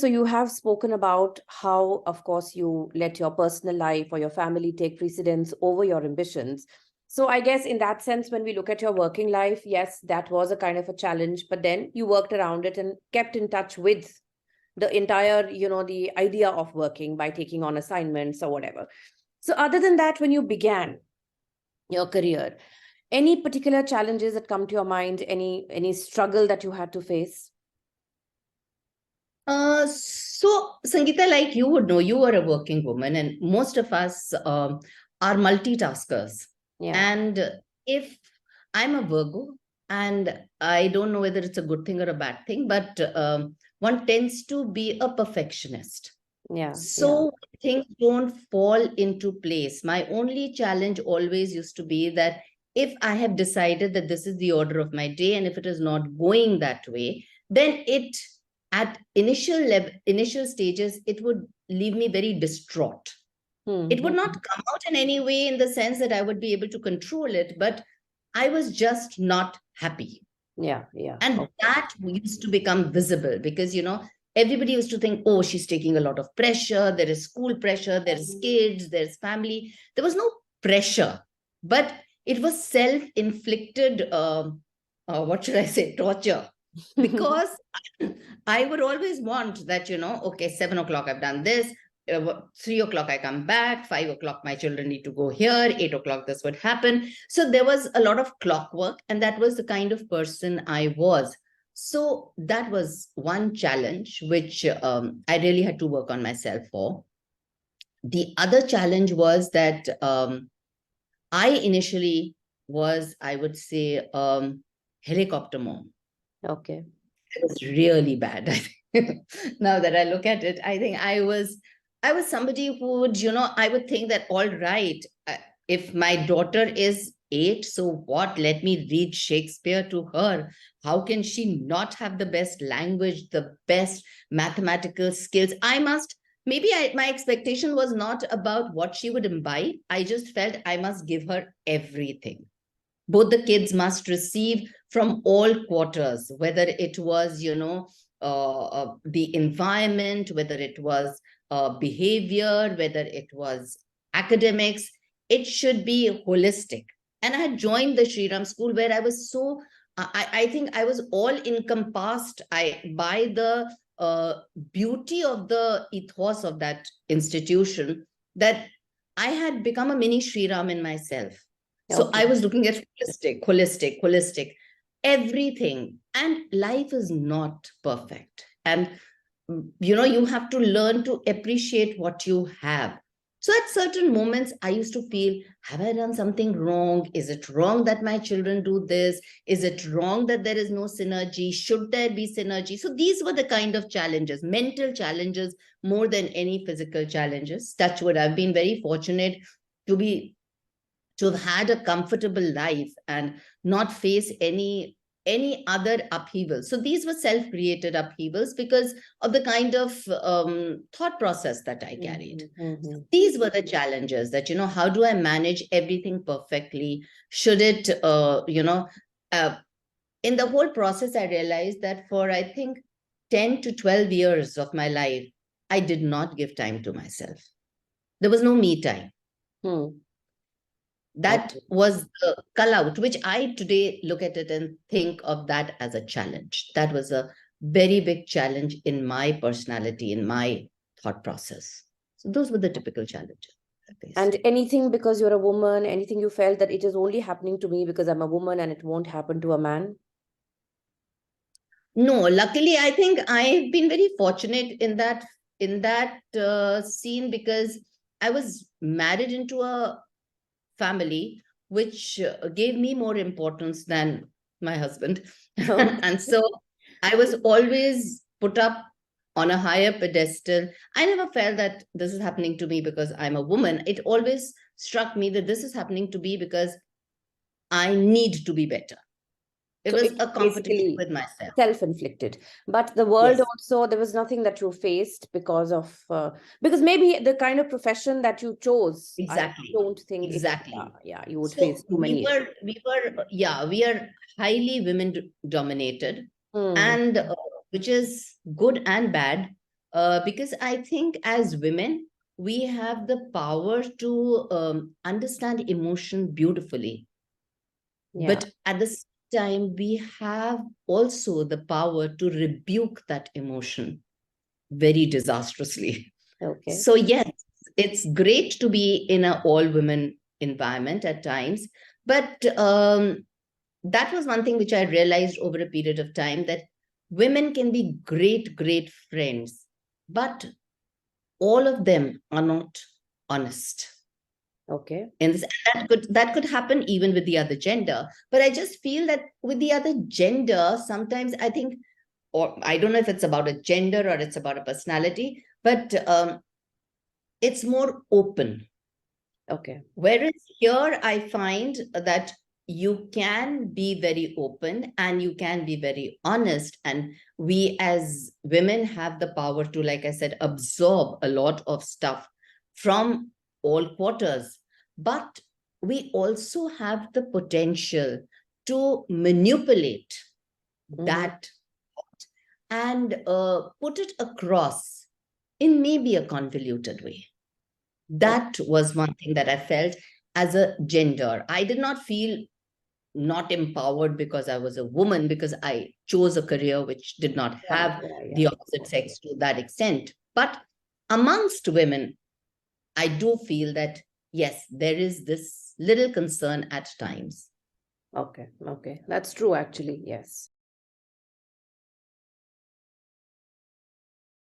So you have spoken about how, of course, you let your personal life or your family take precedence over your ambitions. So I guess in that sense, when we look at your working life, yes, that was a kind of a challenge, but then you worked around it and kept in touch with the entire, the idea of working by taking on assignments or whatever. So other than that, when you began your career, any particular challenges that come to your mind, any struggle that you had to face? So Sangeeta, like you would know, you are a working woman, and most of us are multitaskers. Yeah. And if I'm a Virgo, and I don't know whether it's a good thing or a bad thing, but one tends to be a perfectionist. Yeah. So things don't fall into place. My only challenge always used to be that if I have decided that this is the order of my day, and if it is not going that way, then it at initial stages, it would leave me very distraught. It would not come out in any way in the sense that I would be able to control it, but I was just not happy. Yeah. And that used to become visible because, everybody used to think, oh, she's taking a lot of pressure. There is school pressure, there's kids, there's family. There was no pressure, but it was self-inflicted, what should I say, torture. Because I would always want that, okay, 7 o'clock, I've done this. 3 o'clock, I come back. 5 o'clock, my children need to go here. 8 o'clock, this would happen. So there was a lot of clockwork, and that was the kind of person I was. So that was one challenge which I really had to work on myself for. The other challenge was that I initially was, I would say, helicopter mom. Okay. It was really bad. Now that I look at it, I think I was somebody who would, I would think that, all right, if my daughter is 8, so what? Let me read Shakespeare to her. How can she not have the best language, the best mathematical skills? My expectation was not about what she would imbibe. I just felt I must give her everything. Both the kids must receive from all quarters, whether it was, the environment, whether it was behavior, whether it was academics. It should be holistic. And I had joined the Sri Ram school where I was so, I think I was all encompassed by the beauty of the ethos of that institution, that I had become a mini Sri Ram in myself. So Okay. I was looking at holistic, everything. And life is not perfect. And, you have to learn to appreciate what you have. So at certain moments, I used to feel, have I done something wrong? Is it wrong that my children do this? Is it wrong that there is no synergy? Should there be synergy? So these were the kind of challenges, mental challenges, more than any physical challenges. Touchwood, I've been very fortunate to have had a comfortable life and not face any other upheavals. So these were self-created upheavals because of the kind of thought process that I carried. These were the challenges that, how do I manage everything perfectly? Should it, in the whole process, I realized that for, I think, 10 to 12 years of my life, I did not give time to myself. There was no me time. That was the cull out, which I today look at it and think of that as a challenge. That was a very big challenge in my personality, in my thought process. So those were the typical challenges. And anything, because you're a woman, anything you felt that it is only happening to me because I'm a woman and it won't happen to a man? No, luckily, I think I've been very fortunate in that scene, because I was married into a family which gave me more importance than my husband. And so I was always put up on a higher pedestal. I never felt that this is happening to me because I'm a woman. It always struck me that this is happening to me because I need to be better. It was a competition with myself. Self-inflicted. But the world also, there was nothing that you faced because of, because maybe the kind of profession that you chose, Exactly. I don't think exactly. you would face too many. We are highly women dominated, and which is good and bad. because I think as women, we have the power to understand emotion beautifully. Yeah. But at the same time, we have also the power to rebuke that emotion very disastrously. Okay. So, yes, it's great to be in an all women environment at times. But that was one thing which I realized over a period of time, that women can be great, great friends, but all of them are not honest. Okay. And that could happen even with the other gender. But I just feel that with the other gender, sometimes I think, or I don't know if it's about a gender or it's about a personality, but it's more open. Okay. Whereas here, I find that you can be very open and you can be very honest. And we as women have the power to, like I said, absorb a lot of stuff from all quarters. But we also have the potential to manipulate that and put it across in maybe a convoluted way. That was one thing that I felt as a gender. I did not feel not empowered because I was a woman, because I chose a career which did not Yeah, have yeah, the yeah. opposite sex to that extent. But amongst women, I do feel that, yes, there is this little concern at times. Okay. Okay. That's true, actually. Yes.